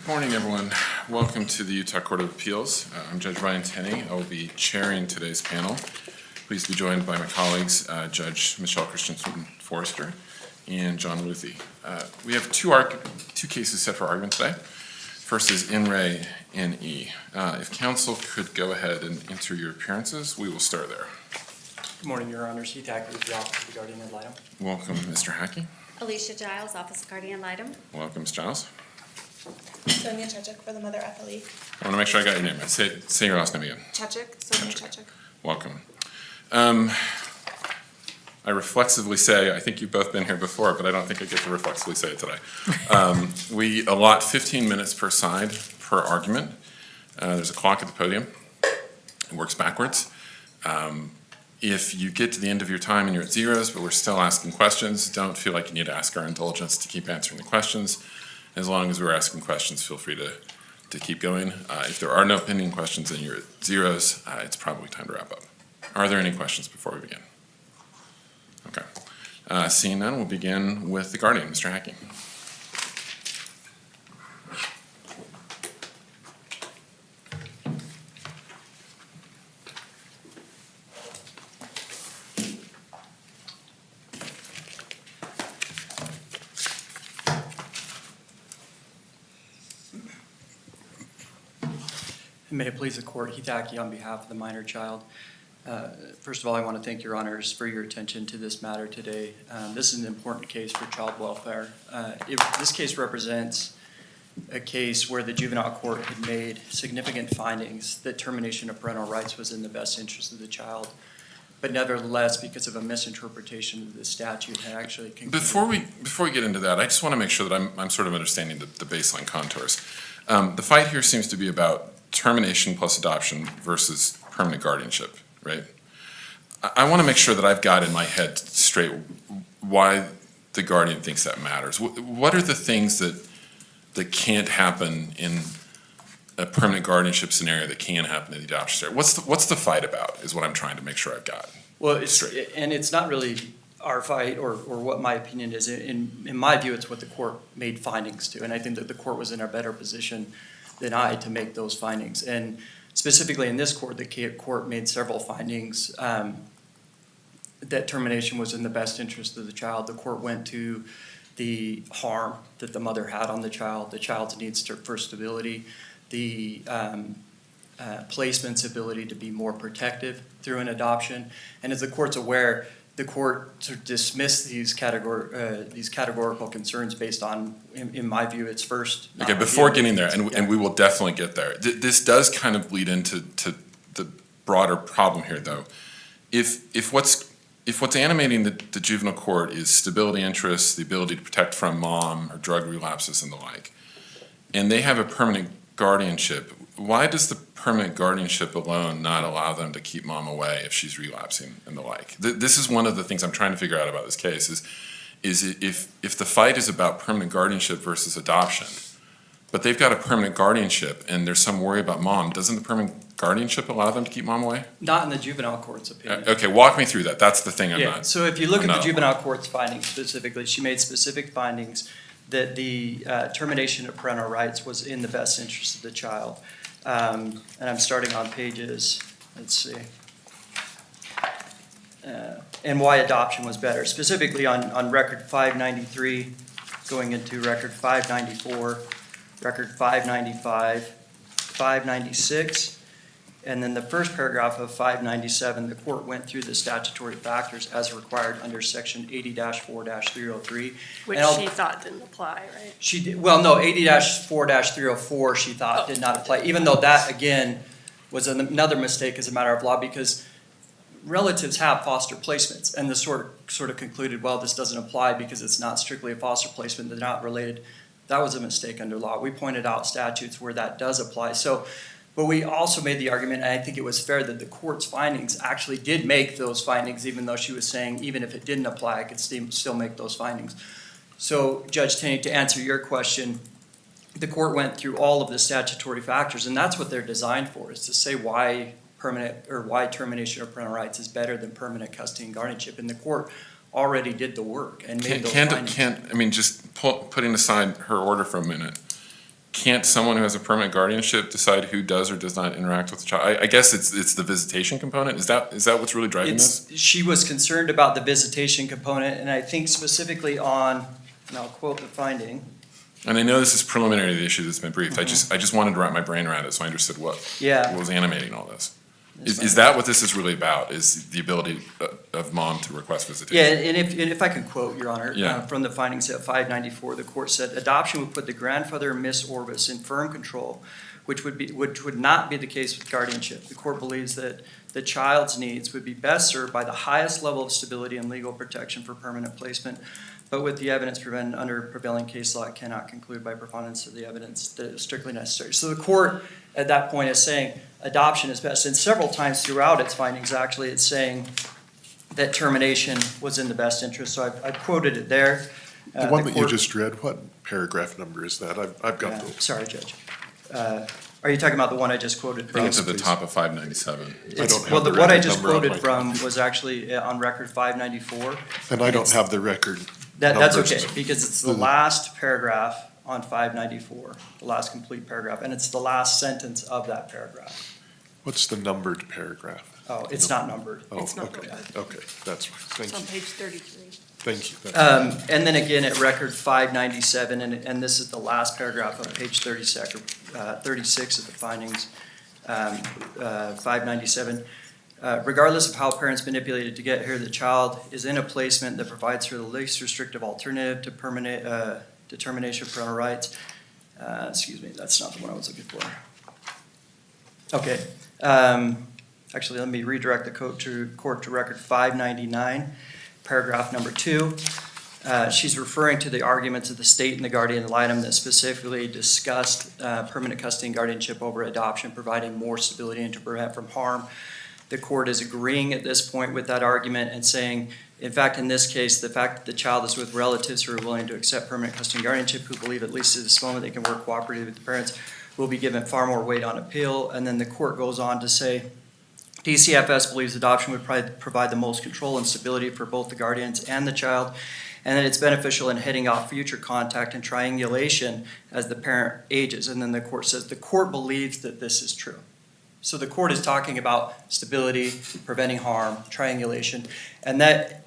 Morning, everyone. Welcome to the Utah Court of Appeals. I'm Judge Ryan Tenney. I will be chairing today's panel. Please be joined by my colleagues, Judge Michelle Christensen-Forrester and John Luthi. We have two cases set for argument today. First is In Re N.E. If counsel could go ahead and enter your appearances, we will start there. Good morning, Your Honors. Heath Hackey with the Office of the Guardian Ad Litem. Welcome, Mr. Hackey. Alicia Giles, Office of Guardian Ad Litem. Welcome, Ms. Giles. Sonia Chechik for the Mother FLE. I want to make sure I got your name right. Say your last name again. Chechik, Sonia Chechik. Welcome. I reflexively say, I think you've both been here before, but I don't think I get to reflexively say it today. We allot 15 minutes per side per argument. There's a clock at the podium. It works backwards. If you get to the end of your time and you're at zeros, but we're still asking questions, don't feel like you need to ask our indulgence to keep answering the questions. As long as we're asking questions, feel free to keep going. If there are no pending questions and you're at zeros, it's probably time to wrap up. Are there any questions before we begin? Okay. Seeing none, we'll begin with the Guardian, Mr. Hackey. May it please the Court, Heath Hackey on behalf of the minor child. First of all, I want to thank Your Honors for your attention to this matter today. This is an important case for child welfare. This case represents a case where the juvenile court had made significant findings that termination of parental rights was in the best interest of the child. But nevertheless, because of a misinterpretation of the statute, had actually concluded. Before we get into that, I just want to make sure that I'm sort of understanding the baseline contours. The fight here seems to be about termination plus adoption versus permanent guardianship, right? I want to make sure that I've got in my head straight why the guardian thinks that matters. What are the things that can't happen in a permanent guardianship scenario that can happen in the adoption scenario? What's the fight about is what I'm trying to make sure I've got. Well, it's not really our fight or what my opinion is. In my view, it's what the court made findings to, and I think that the court was in a better position than I to make those findings. And specifically in this court, the court made several findings that termination was in the best interest of the child. The court went to the harm that the mother had on the child's needs for stability, the placement's ability to be more protective through an adoption. And as the court's aware, the court to dismiss these categorical concerns based on, in my view, its first. Okay, before getting there, and we will definitely get there. This does kind of bleed into the broader problem here, though. If what's animating the juvenile court is stability interests, the ability to protect from mom or drug relapses and the like, and they have a permanent guardianship, why does the permanent guardianship alone not allow them to keep mom away if she's relapsing and the like? This is one of the things I'm trying to figure out about this case is if the fight is about permanent guardianship versus adoption, but they've got a permanent guardianship and there's some worry about mom, doesn't the permanent guardianship allow them to keep mom away? Not in the juvenile court's opinion. Okay, walk me through that. That's the thing I'm not. So if you look at the juvenile court's findings specifically, she made specific findings that the termination of parental rights was in the best interest of the child. And I'm starting on pages, let's see, and why adoption was better. Specifically on record 593, going into record 594, record 595, 596, and then the first paragraph of 597, the court went through the statutory factors as required under section 80-4-303. Which she thought didn't apply, right? She did, well, no, 80-4-304 she thought did not apply, even though that, again, was another mistake as a matter of law because relatives have foster placements, and the sort of concluded, well, this doesn't apply because it's not strictly a foster placement, they're not related. That was a mistake under law. We pointed out statutes where that does apply. But we also made the argument, and I think it was fair, that the court's findings actually did make those findings, even though she was saying even if it didn't apply, I could still make those findings. So, Judge Tenney, to answer your question, the court went through all of the statutory factors, and that's what they're designed for, is to say why termination of parental rights is better than permanent custody and guardianship. And the court already did the work and made those findings. Just putting aside her order for a minute, can't someone who has a permanent guardianship decide who does or does not interact with the child? I guess it's the visitation component. Is that what's really driving this? She was concerned about the visitation component, and I think specifically on, and I'll quote the finding. And I know this is preliminary to the issue that's been briefed. I just wanted to wrap my brain around it so I understood what Yeah. was animating all this. Is that what this is really about? Is the ability of mom to request visitation? Yeah, and if I can quote, Your Honor, Yeah. from the findings at 594, the court said, adoption would put the grandfather, Miss Orbis, in firm control, which would not be the case with guardianship. The court believes that the child's needs would be best served by the highest level of stability and legal protection for permanent placement, but with the evidence presented under prevailing case law, it cannot conclude by preponderance of the evidence that it is strictly necessary. So the court at that point is saying adoption is best, and several times throughout its findings, actually, it's saying that termination was in the best interest, so I quoted it there. The one that you court- just read, what paragraph number is that? I've got those. Sorry, Judge. Are you talking about the one I just quoted I think from? it's at the top of 597. It's- don't have well, the what I record just number on quoted my from copy. was actually on record 594. And I don't have the record. That's numbers. okay, because it's the last paragraph on 594, the last complete paragraph, and it's the last sentence of that paragraph. What's the numbered paragraph? Oh, it's not numbered. Oh, It's not okay, numbered. okay, that's fine. It's on Thank you, page 33. thank you. That's- And then again, at record 597, and this is the last paragraph on page 36 of the findings, 597. Regardless of how parents manipulated to get here, the child is in a placement that provides her the least restrictive alternative to permanent determination of parental rights. Excuse me, that's not the one I was looking for. Okay. Actually, let me redirect the court to record 599, paragraph number 2. She's referring to the arguments of the state and the guardian ad litem that specifically discussed permanent custody and guardianship over adoption, providing more stability and to prevent from harm. The court is agreeing at this point with that argument and saying, in fact, in this case, the fact that the child is with relatives who are willing to accept permanent custody and guardianship, who believe at least at this moment they can work cooperatively with the parents, will be given far more weight on appeal. And then the court goes on to say, DCFS believes adoption would provide the most control and stability for both the guardians and the child, and that it's beneficial in heading off future contact and triangulation as the parent ages. And then the court says the court believes that this is true. So the court is talking about stability, preventing harm, triangulation, and that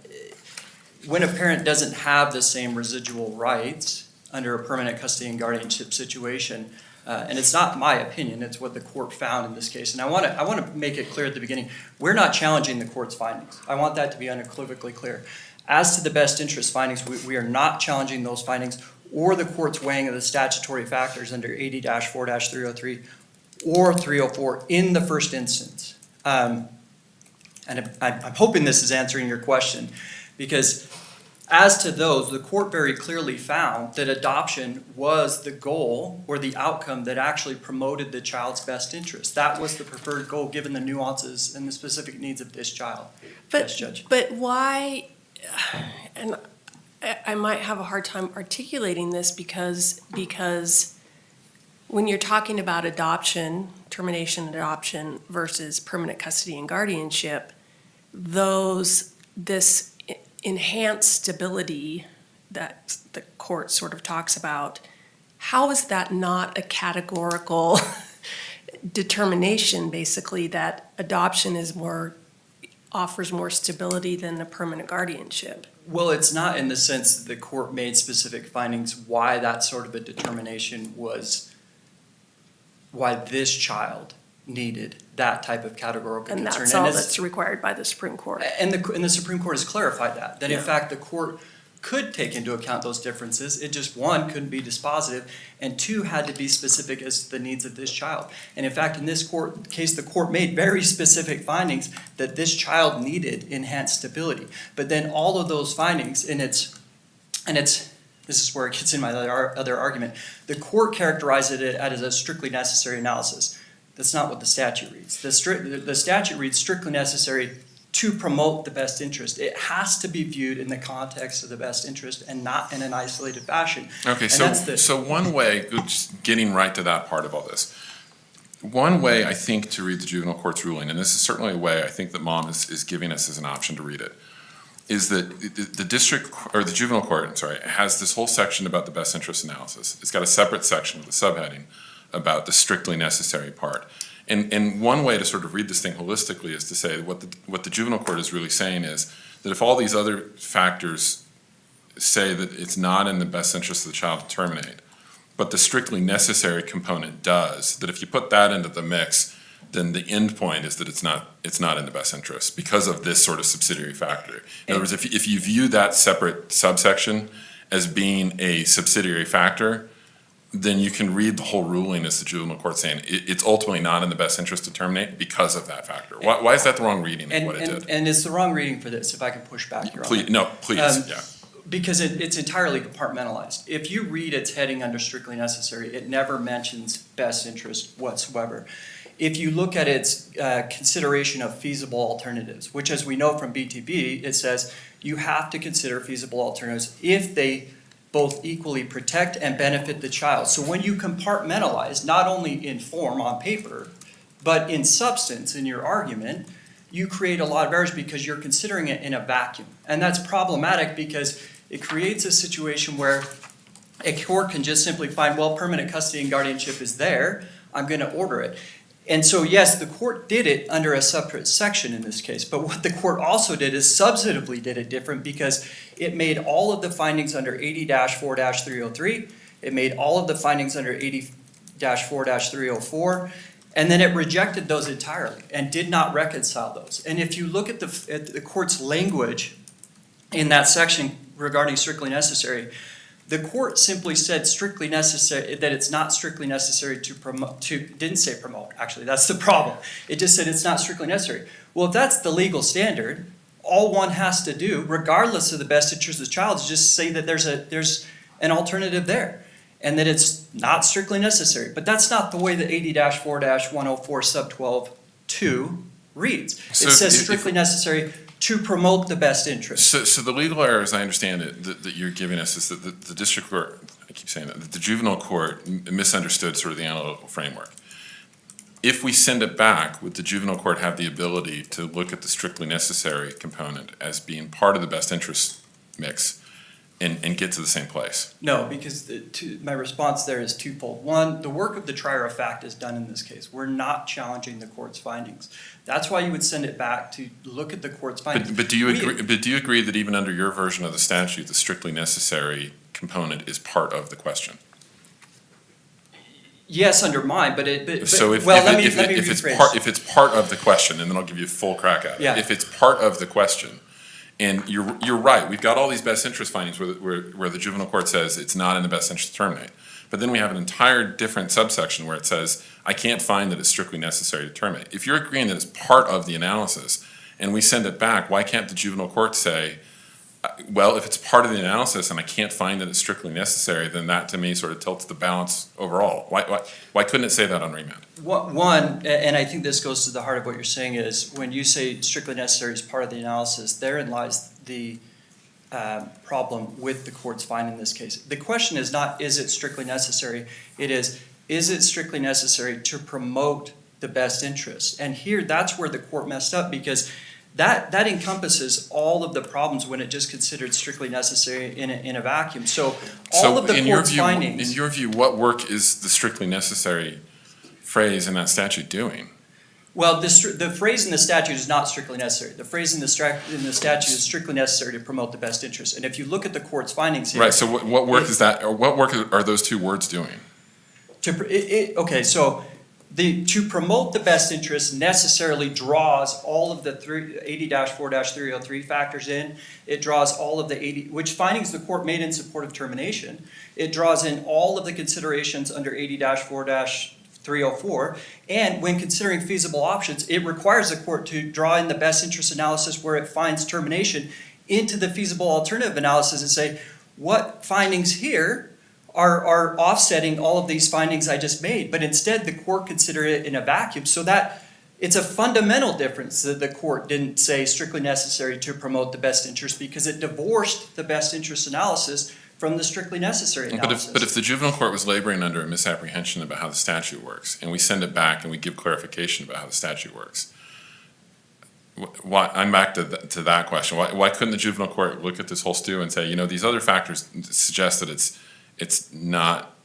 when a parent doesn't have the same residual rights under a permanent custody and guardianship situation, and it's not my opinion, it's what the court found in this case. And I want to make it clear at the beginning, we're not challenging the court's findings. I want that to be unequivocally clear. As to the best interest findings, we are not challenging those findings or the court's weighing of the statutory factors under 80-4-303 or 304 in the first instance. And I'm hoping this is answering your question, because as to those, the court very clearly found that adoption was the goal or the outcome that actually promoted the child's best interest. That was the preferred goal, given the nuances and the specific needs of this child. Yes, Judge. But why, and I might have a hard time articulating this because when you're talking about adoption, termination adoption versus permanent custody and guardianship, this enhanced stability that the court sort of talks about, how is that not a categorical determination, basically, that adoption offers more stability than a permanent guardianship? Well, it's not in the sense that the court made specific findings why that sort of a determination was, why this child needed that type of categorical concern. And that's all as- that's required by the Supreme Court. And the Supreme Court has clarified that in Yeah. fact, the court could take into account those differences. It just, one, couldn't be dispositive, and two, had to be specific as to the needs of this child. And in fact, in this case, the court made very specific findings that this child needed enhanced stability. But then all of those findings, this is where it gets in my other argument, the court characterized it as a strictly necessary analysis. That's not what the statute reads. The statute reads strictly necessary to promote the best interest. It has to be viewed in the context of the best interest and not in an isolated fashion. Okay, And that's so one way, just getting right to that part of all this, one way I think to read the juvenile court's ruling, and this is certainly a way I think that mom is giving us as an option to read it, is that the district, or the juvenile court, I'm sorry, has this whole section about the best interest analysis. It's got a separate section with a subheading about the strictly necessary part. And one way to sort of read this thing holistically is to say what the juvenile court is really saying is that if all these other factors say that it's not in the best interest of the child to terminate, but the strictly necessary component does, that if you put that into the mix, then the end point is that it's not in the best interest because of this sort of subsidiary factor. In other words, if you view that separate subsection as being a subsidiary factor, then you can read the whole ruling as the juvenile court saying it's ultimately not in the best interest to terminate because of that factor. Why is that the wrong reading of what it did? And it's the wrong reading for this, if I can push back, Your Honor. Please, no, please, yeah. Because it's entirely compartmentalized. If you read its heading under strictly necessary, it never mentions best interest whatsoever. If you look at its consideration of feasible alternatives, which as we know from BTB, it says you have to consider feasible alternatives if they both equally protect and benefit the child. So when you compartmentalize, not only in form on paper, but in substance in your argument, you create a lot of errors because you're considering it in a vacuum. And that's problematic because it creates a situation where a court can just simply find, well, permanent custody and guardianship is there, I'm gonna order it. And so, yes, the court did it under a separate section in this case, but what the court also did is substantively did it different because it made all of the findings under 80-4-303, it made all of the findings under 80-4-304, and then it rejected those entirely and did not reconcile those. And if you look at the court's language in that section regarding strictly necessary, the court simply said strictly necessary, that it's not strictly necessary to promote, didn't say promote, actually, that's the problem. It just said it's not strictly necessary. Well, if that's the legal standard, all one has to do, regardless of the best interest of the child, is just say that there's an alternative there and that it's not strictly necessary. But that's not the way the 80-4-104 sub 12-2 reads. It So says if- strictly necessary to promote the best interest. So the legal error, as I understand it, that you're giving us is that the district court, I keep saying that the juvenile court misunderstood sort of the analytical framework. If we send it back, would the juvenile court have the ability to look at the strictly necessary component as being part of the best interest mix and get to the same place? No, because my response there is twofold. One, the work of the trier of fact is done in this case. We're not challenging the court's findings. That's why you would send it back to look at the court's findings. But do you agree that even under your version of the statute, the strictly necessary component is part of the question? Yes, under mine, but So if it's part of the question, and then I'll give you a full crack at it. Yeah. If it's part of the question, and you're right, we've got all these best interest findings where the juvenile court says it's not in the best interest to terminate. But then we have an entire different subsection where it says, I can't find that it's strictly necessary to terminate. If you're agreeing that it's part of the analysis, and we send it back, why can't the juvenile court say, well, if it's part of the analysis and I can't find that it's strictly necessary, then that to me sort of tilts the balance overall. Why couldn't it say that on remand? One, and I think this goes to the heart of what you're saying, is when you say strictly necessary is part of the analysis, therein lies the problem with the court's finding in this case. The question is not, is it strictly necessary? It is it strictly necessary to promote the best interest? And here, that's where the court messed up, because that encompasses all of the problems when it just considered strictly necessary in a vacuum. So all of the court's findings. In your view, what work is the strictly necessary phrase in that statute doing? Well, the phrase in the statute is not strictly necessary. The phrase in the statute is strictly necessary to promote the best interest. And if you look at the court's findings here. Right, so what work is that, or what work are those two words doing? Okay, so to promote the best interest necessarily draws all of the 80-4-303 factors in. It draws all of the which findings the court made in support of termination. It draws in all of the considerations under 80-4-304. And when considering feasible options, it requires the court to draw in the best interest analysis where it finds termination into the feasible alternative analysis and say, what findings here are offsetting all of these findings I just made? But instead, the court considered it in a vacuum, so that it's a fundamental difference that the court didn't say strictly necessary to promote the best interest, because it divorced the best interest analysis from the strictly necessary analysis. But if the juvenile court was laboring under a misapprehension about how the statute works, and we send it back and we give clarification about how the statute works, why, I'm back to, to that question. Why couldn't the juvenile court look at this whole stew and say, you know, these other factors suggest that it's not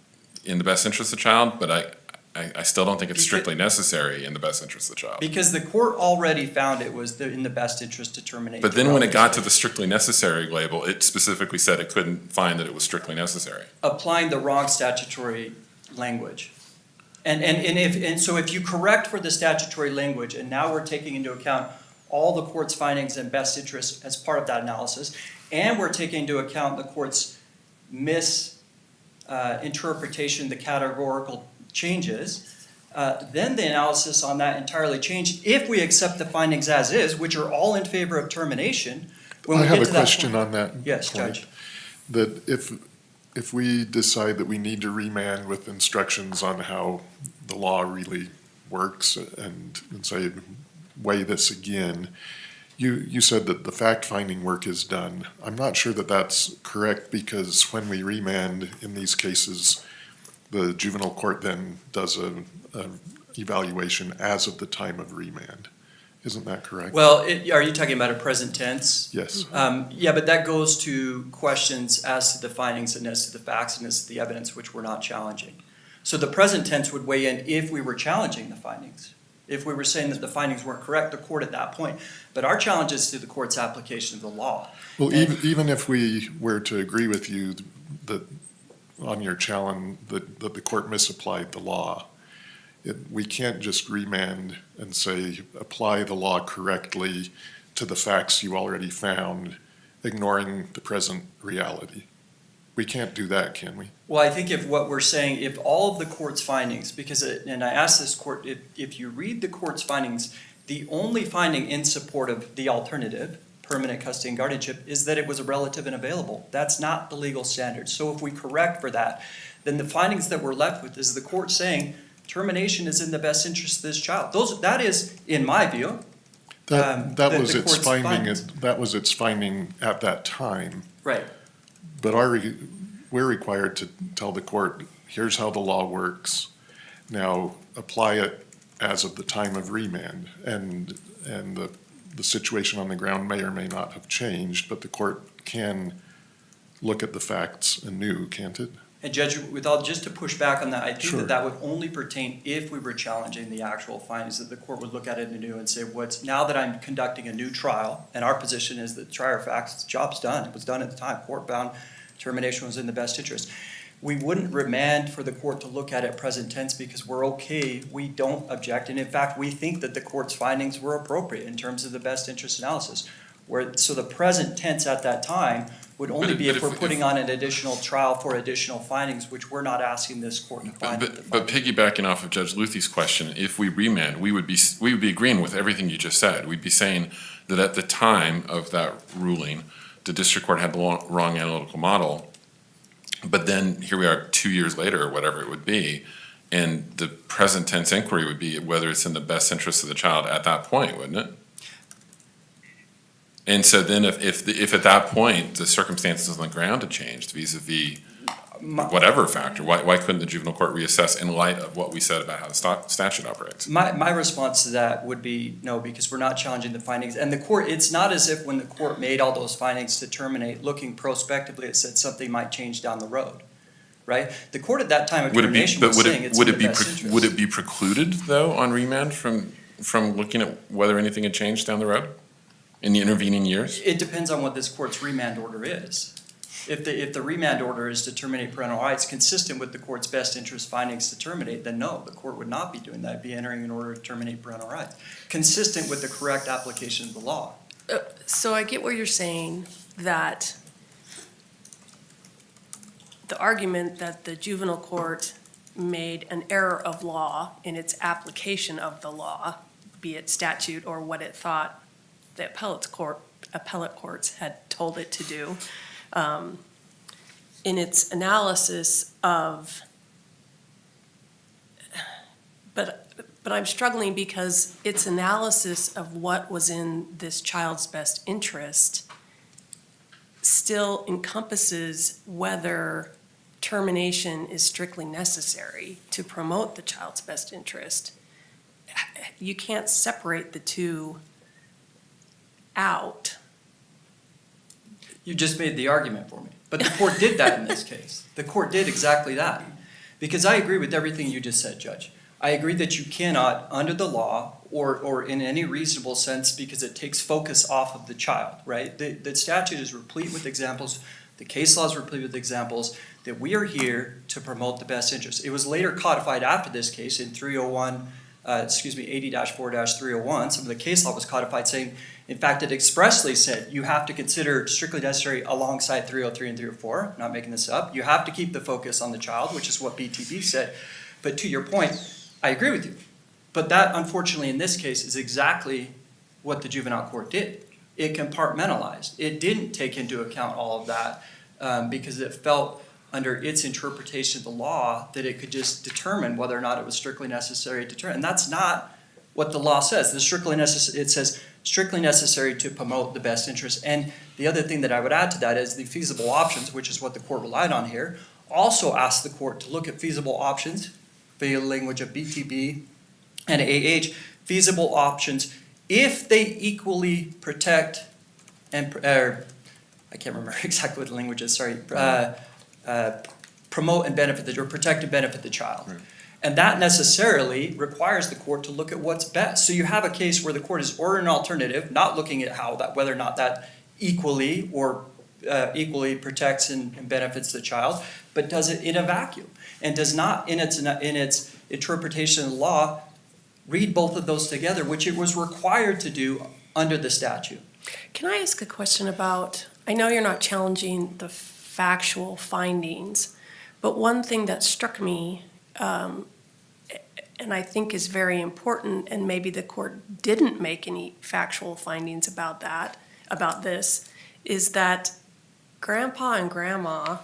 in the best interest of the child, but I still don't think it's strictly necessary in the best interest of the child. Because the court already found it was in the best interest to terminate. But the then when it got relative. to the strictly necessary label, it specifically said it couldn't find that it was strictly necessary. Applying the wrong statutory language. So if you correct for the statutory language, and now we're taking into account all the court's findings and best interest as part of that analysis, and we're taking into account the court's interpretation, the categorical changes, then the analysis on that entirely changed. If we accept the findings as is, which are all in favor of termination, when I we have get a to that question point- on that. Yes, point. Judge. That if we decide that we need to remand with instructions on how the law really works and say, weigh this again, you said that the fact-finding work is done. I'm not sure that that's correct, because when we remand in these cases, the juvenile court then does a evaluation as of the time of remand. Isn't that correct? Well, are you talking about a present tense? Yes. Yeah, but that goes to questions as to the findings and as to the facts and as to the evidence, which we're not challenging. So the present tense would weigh in if we were challenging the findings. If we were saying that the findings weren't correct, the court at that point. But our challenge is to the court's application of the law. Well, And- even if we were to agree with you that on your challenge that the court misapplied the law, we can't just remand and say, apply the law correctly to the facts you already found, ignoring the present reality. We can't do that, can we? Well, I think if what we're saying, if all of the court's findings, and I asked this court, if you read the court's findings, the only finding in support of the alternative, permanent custody and guardianship, is that it was a relative and available. That's not the legal standard. So if we correct for that, then the findings that we're left with is the court saying termination is in the best interest of this child. That is, in my view, That was the its court's finding, findings. that was its finding at that time. right. But we're required to tell the court, here's how the law works. Now, apply it as of the time of remand. And the situation on the ground may or may not have changed, but the court can look at the facts anew, can't it? And Judge, just to push back on that, I think Sure. that would only pertain if we were challenging the actual findings, that the court would look at it anew and say, now that I'm conducting a new trial, and our position is that trier of facts, the job's done, it was done at the time, court found termination was in the best interest. We wouldn't remand for the court to look at it present tense because we're okay, we don't object, and in fact, we think that the court's findings were appropriate in terms of the best interest analysis. So the present tense at that time would only be if we're putting on an additional trial for additional findings, which we're not asking this court to find. But piggybacking off of Judge Luthie's question, if we remand, we would be agreeing with everything you just said. We'd be saying that at the time of that ruling, the district court had the wrong analytical model. But then here we are 2 years later, or whatever it would be, and the present tense inquiry would be whether it's in the best interest of the child at that point, wouldn't it? And so then if at that point, the circumstances on the ground had changed vis-a-vis whatever factor, why couldn't the juvenile court reassess in light of what we said about how the statute operates? My response to that would be no, because we're not challenging the findings. And the court, it's not as if when the court made all those findings to terminate, looking prospectively, it said something might change down the road, right? The court at that time of termination was saying it's in the best interest. Would it be precluded, though, on remand from looking at whether anything had changed down the road in the intervening years? It depends on what this court's remand order is. If the remand order is to terminate parental rights consistent with the court's best interest findings to terminate, then no, the court would not be doing that. It'd be entering an order to terminate parental rights, consistent with the correct application of the law. So I get what you're saying, that the argument that the juvenile court made an error of law in its application of the law, be it statute or what it thought the appellate courts had told it to do, in its analysis of, but I'm struggling because its analysis of what was in this child's best interest still encompasses whether termination is strictly necessary to promote the child's best interest. You can't separate the two out. You just made the argument for me. But the court did that in this case. The court did exactly that. Because I agree with everything you just said, Judge. I agree that you cannot, under the law, or in any reasonable sense, because it takes focus off of the child, right? The statute is replete with examples, the case law is replete with examples, that we are here to promote the best interest. It was later codified after this case in 80-4-301. Some of the case law was codified saying, in fact, it expressly said you have to consider strictly necessary alongside 303 and 304. I'm not making this up. You have to keep the focus on the child, which is what BTB said. But to your point, I agree with you. But that, unfortunately, in this case, is exactly what the juvenile court did. It compartmentalized. It didn't take into account all of that because it felt under its interpretation of the law that it could just determine whether or not it was strictly necessary to determine. And that's not what the law says. It says strictly necessary to promote the best interest. And the other thing that I would add to that is the feasible options, which is what the court relied on here, also asked the court to look at feasible options, the language of BTB and AH, feasible options if they equally protect and, I can't remember exactly what the language is, sorry, promote and benefit, or protect and benefit the child. Right. And that necessarily requires the court to look at what's best. So you have a case where the court is ordering an alternative, not looking at how that, whether or not that equally protects and benefits the child, but does it in a vacuum and does not, in its interpretation of the law, read both of those together, which it was required to do under the statute. Can I ask a question about, I know you're not challenging the factual findings, but one thing that struck me, and I think is very important, and maybe the court didn't make any factual findings about this, is that grandpa and grandma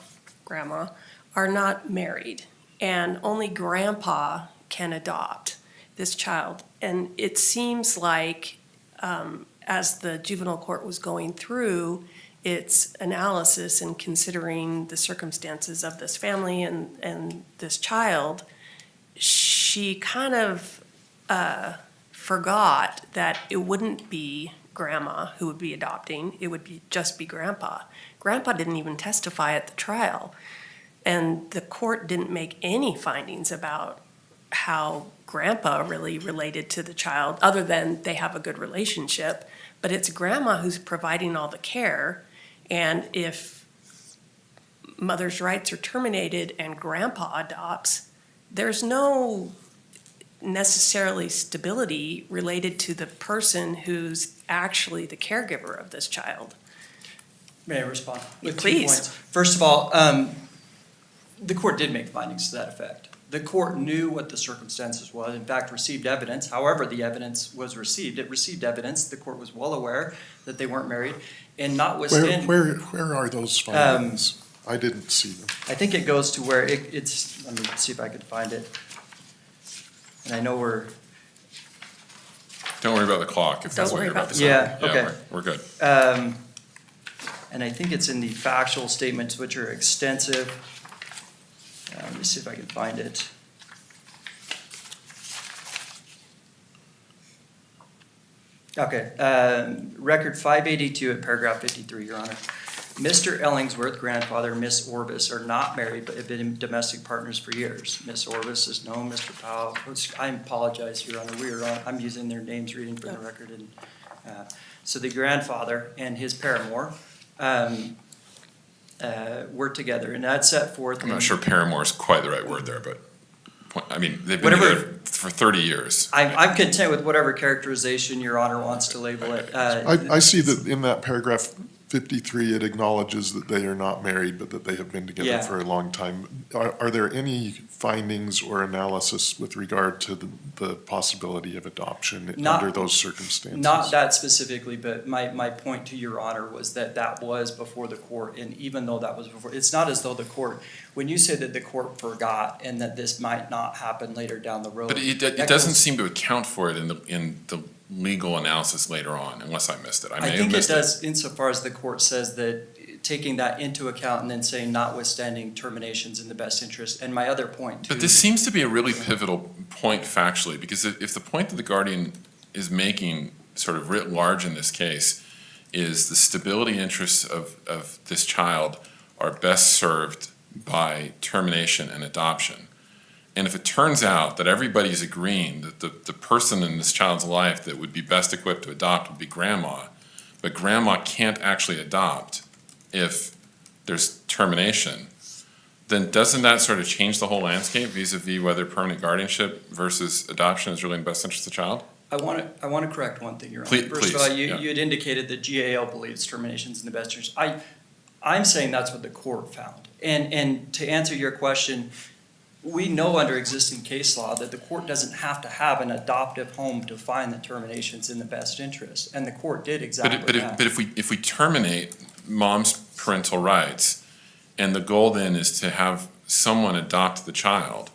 are not married, and only grandpa can adopt this child. And it seems like, as the juvenile court was going through its analysis and considering the circumstances of this family and this child, she kind of forgot that it wouldn't be grandma who would be adopting, it would just be grandpa. Grandpa didn't even testify at the trial, and the court didn't make any findings about how grandpa really related to the child, other than they have a good relationship, but it's grandma who's providing all the care. And if mother's rights are terminated and grandpa adopts, there's no necessarily stability related to the person who's actually the caregiver of this child. May I respond? With 2 Please. points. First of all, the court did make findings to that effect. The court knew what the circumstances was, in fact, received evidence. However the evidence was received, it received evidence. The court was well aware that they weren't married. And notwithstanding, Where are those findings? I didn't see them. I think it goes to where it's, let me see if I can find it. And I know Don't worry about the clock if that's Don't what worry you're about about to the say. clock. Yeah, okay. We're good. and I think it's in the factual statements, which are extensive. Let me see if I can find it. Okay, record 582 at paragraph 53, Your Honor. Mr. Ellingsworth, grandfather, Miss Orvis are not married, but have been domestic partners for years. Miss Orvis has known Mr. Powell. I apologize, Your Honor. I'm using their names, reading from the record. And so the grandfather and his paramour were together, and that set forth. I'm not sure paramour is quite the right word there, but, I mean, they've been together for 30 years. I'm content with whatever characterization Your Honor wants to label it. I see that in that paragraph 53, it acknowledges that they are not married, but that they have been together Yeah. for a long time. Are there any findings or analysis with regard to the possibility of adoption Not- under those circumstances? Not that specifically, but my point to Your Honor was that was before the court, and even though that was before, it's not as though the court, when you say that the court forgot and that this might not happen later down the road. But it that doesn't goes- seem to account for it in the legal analysis later on, unless I missed it. I may I have think it missed it. does insofar as the court says that taking that into account and then saying notwithstanding terminations in the best interest. And my other point too. But this seems to be a really pivotal point factually, because if the point that the Guardian is making sort of writ large in this case is the stability interests of this child are best served by termination and adoption. And if it turns out that everybody's agreeing that the person in this child's life that would be best equipped to adopt would be grandma, but grandma can't actually adopt if there's termination, then doesn't that sort of change the whole landscape vis-a-vis whether permanent guardianship versus adoption is really in the best interest of the child? I want to correct one thing, Your Honor. Please, First of all, yeah. you had indicated that GAL believes termination's in the best interest. I'm saying that's what the court found. And to answer your question, we know under existing case law that the court doesn't have to have an adoptive home to find that termination's in the best interest, and the court did exactly that. But if we terminate mom's parental rights, and the goal then is to have someone adopt the child,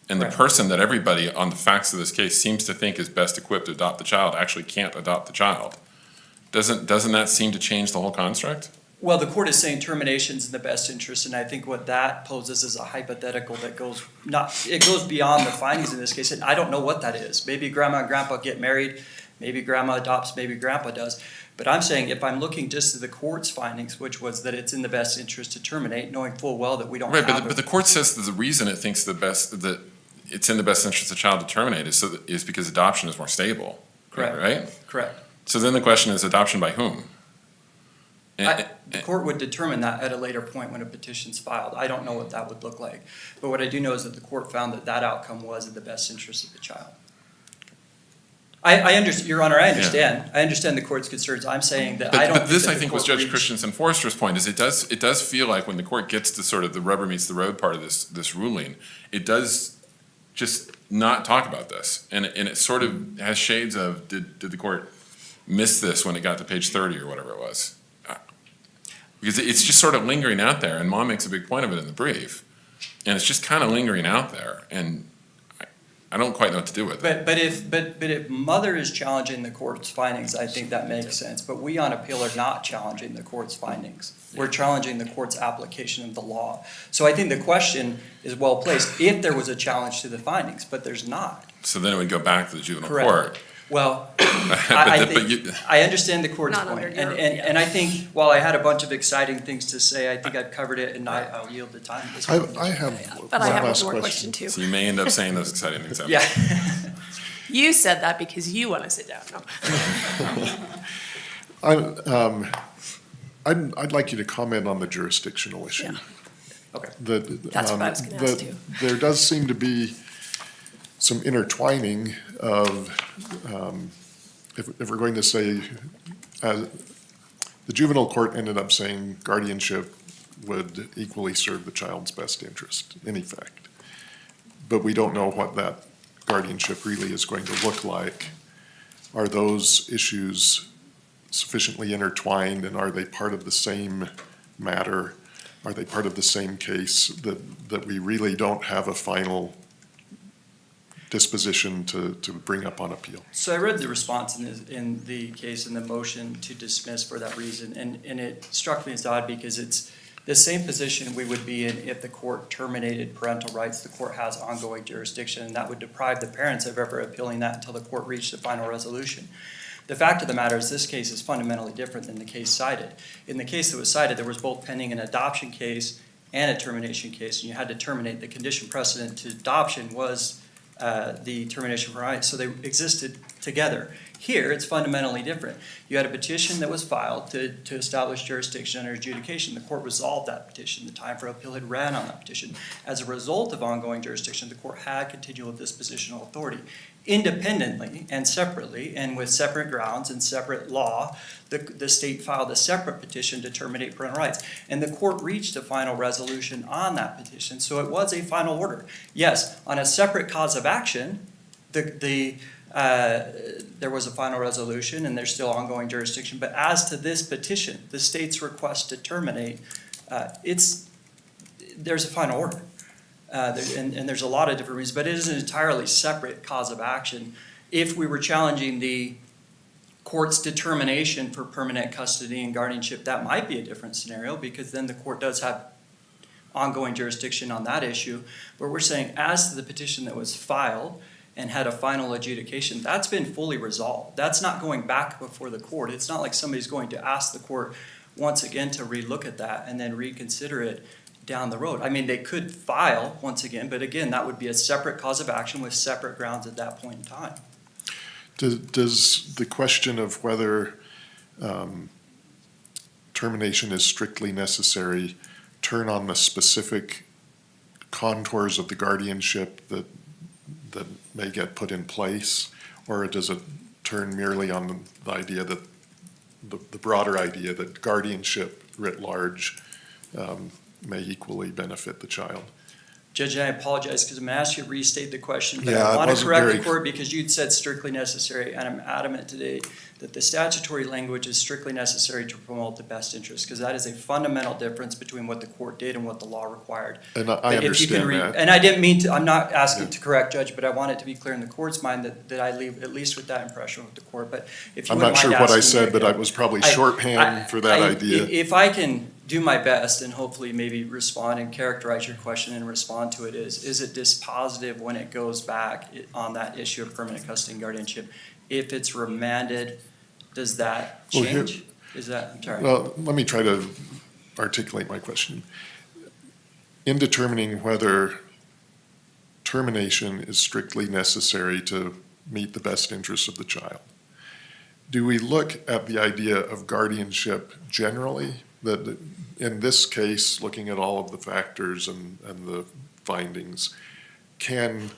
and the Right. person that everybody on the facts of this case seems to think is best equipped to adopt the child actually can't adopt the child, doesn't that seem to change the whole construct? Well, the court is saying termination's in the best interest, and I think what that poses is a hypothetical that goes beyond the findings in this case, and I don't know what that is. Maybe grandma and grandpa get married, maybe grandma adopts, maybe grandpa does. But I'm saying if I'm looking just at the court's findings, which was that it's in the best interest to terminate, knowing full well that we don't Right, have but the court says that the reason it thinks that it's in the best interest of the child to terminate is because adoption is more stable. Correct. Right? Correct. So then the question is adoption by whom? The court would determine that at a later point when a petition's filed. I don't know what that would look like. But what I do know is that the court found that that outcome was in the best interest of the child. I understand, Your Honor, I understand. I understand the court's concerns. I'm saying that I don't. But this, think I that think, the was court Judge reached- Christensen Forrester's point, is it does feel like when the court gets to sort of the rubber meets the road part of this ruling, it does just not talk about this. And it sort of has shades of, did the court miss this when it got to page 30 or whatever it was? Because it's just sort of lingering out there, and Mom makes a big point of it in the brief. And it's just kind of lingering out there, and I don't quite know what to do with it. But if mother is challenging the court's findings, I think that makes sense. But we on appeal are not challenging the court's findings. We're challenging the court's application of the law. So I think the question is well placed if there was a challenge to the findings, but there's not. So then it would go back to the juvenile Correct. court. Well, I But you- think, I understand the court's Not point. under your- And I think, while I had a bunch of exciting things to say, I think I've covered it, and I'll yield the time at this point. I have But I one have last one more question. question too. So you may end up saying those exciting things. after. Yeah. You said that because you want to sit down. No. I'd like you to comment on the jurisdictional issue. Yeah. Okay. That's what I was gonna ask too. There does seem to be some intertwining of, if we're going to say, the juvenile court ended up saying guardianship would equally serve the child's best interest, in effect. But we don't know what that guardianship really is going to look like. Are those issues sufficiently intertwined, and are they part of the same matter? Are they part of the same case that we really don't have a final disposition to bring up on appeal? So I read the response in the case in the motion to dismiss for that reason, and it struck me as odd because it's the same position we would be in if the court terminated parental rights. The court has ongoing jurisdiction, and that would deprive the parents of ever appealing that until the court reached a final resolution. The fact of the matter is this case is fundamentally different than the case cited. In the case that was cited, there was both pending an adoption case and a termination case, and you had to terminate. The condition precedent to adoption was the termination of rights, so they existed together. Here, it's fundamentally different. You had a petition that was filed to establish jurisdiction under adjudication. The court resolved that petition. The time for appeal had ran on that petition. As a result of ongoing jurisdiction, the court had continual dispositional authority. Independently and separately, and with separate grounds and separate law, the state filed a separate petition to terminate parental rights. And the court reached a final resolution on that petition, so it was a final order. Yes, on a separate cause of action, there was a final resolution and there's still ongoing jurisdiction. But as to this petition, the state's request to terminate, there's a final order. And there's a lot of different reasons, but it is an entirely separate cause of action. If we were challenging the court's determination for permanent custody and guardianship, that might be a different scenario because then the court does have ongoing jurisdiction on that issue. But we're saying as to the petition that was filed, and had a final adjudication, that's been fully resolved. That's not going back before the court. It's not like somebody's going to ask the court once again to relook at that and then reconsider it down the road. I mean, they could file once again, but again, that would be a separate cause of action with separate grounds at that point in time. Does the question of whether termination is strictly necessary turn on the specific contours of the guardianship that may get put in place? Or does it turn merely on the idea that, the broader idea that guardianship writ large may equally benefit the child? Judge, I apologize because I'm going to ask you to restate the question, but Yeah, I it want to wasn't correct the very- court because you'd said strictly necessary, and I'm adamant today that the statutory language is strictly necessary to promote the best interest, because that is a fundamental difference between what the court did and what the law required. And I But if you can understand that. And I didn't mean to, I'm not asking Yeah. to correct, Judge, but I want it to be clear in the court's mind that I leave at least with that impression with the court, but if you I'm wouldn't not sure mind what I asking said, me but again. I was probably I- shorthand for that idea. If I can do my best and hopefully maybe respond and characterize your question and respond to it is it dispositive when it goes back on that issue of permanent custody and guardianship? If it's remanded, does that Well, here- change? Is that, I'm sorry. Well, let me try to articulate my question. In determining whether termination is strictly necessary to meet the best interests of the child, do we look at the idea of guardianship generally? That in this case, looking at all of the factors and the findings, can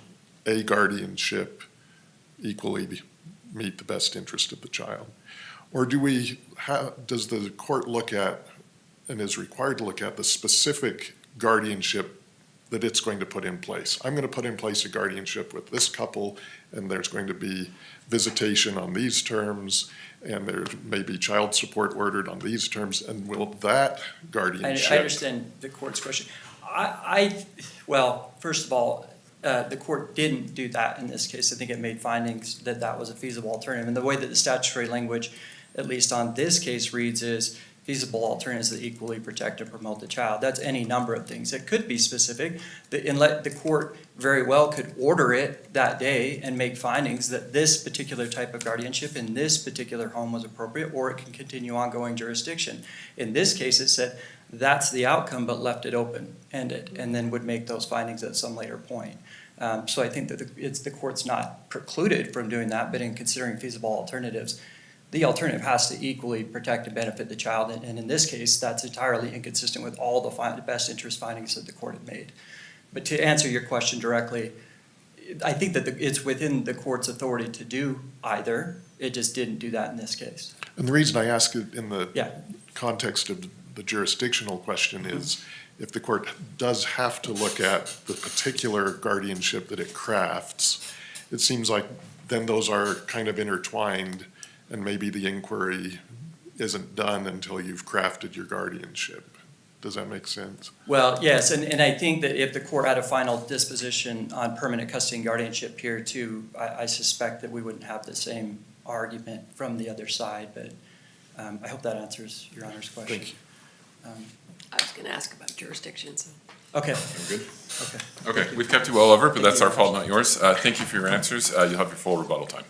a guardianship equally meet the best interest of the child? Or does the court look at, and is required to look at, the specific guardianship that it's going to put in place? I'm going to put in place a guardianship with this couple, and there's going to be visitation on these terms, and there may be child support ordered on these terms, and will that I guardianship? understand the court's question. Well, first of all, the court didn't do that in this case. I think it made findings that that was a feasible alternative. And the way that the statutory language, at least on this case, reads is feasible alternatives that equally protect and promote the child. That's any number of things. It could be specific. The court very well could order it that day and make findings that this particular type of guardianship in this particular home was appropriate, or it can continue ongoing jurisdiction. In this case, it said that's the outcome, but left it open-ended, and then would make those findings at some later point. So I think that the court's not precluded from doing that, but in considering feasible alternatives, the alternative has to equally protect and benefit the child, and in this case, that's entirely inconsistent with all the best interest findings that the court had made. But to answer your question directly, I think that it's within the court's authority to do either. It just didn't do that in this case. And the reason I ask it in the Yeah. context of the jurisdictional question is, if the court does have to look at the particular guardianship that it crafts, it seems like then those are kind of intertwined, and maybe the inquiry isn't done until you've crafted your guardianship. Does that make sense? Well, yes, and I think that if the court had a final disposition on permanent custody and guardianship here too, I suspect that we wouldn't have the same argument from the other side, but I hope that answers Your Honor's question. Thank you. I was going to ask about jurisdiction, so. Okay, Good? okay. Okay, we've kept you well over, but that's our fault, not yours. Thank you for your answers. You'll have your full rebuttal time.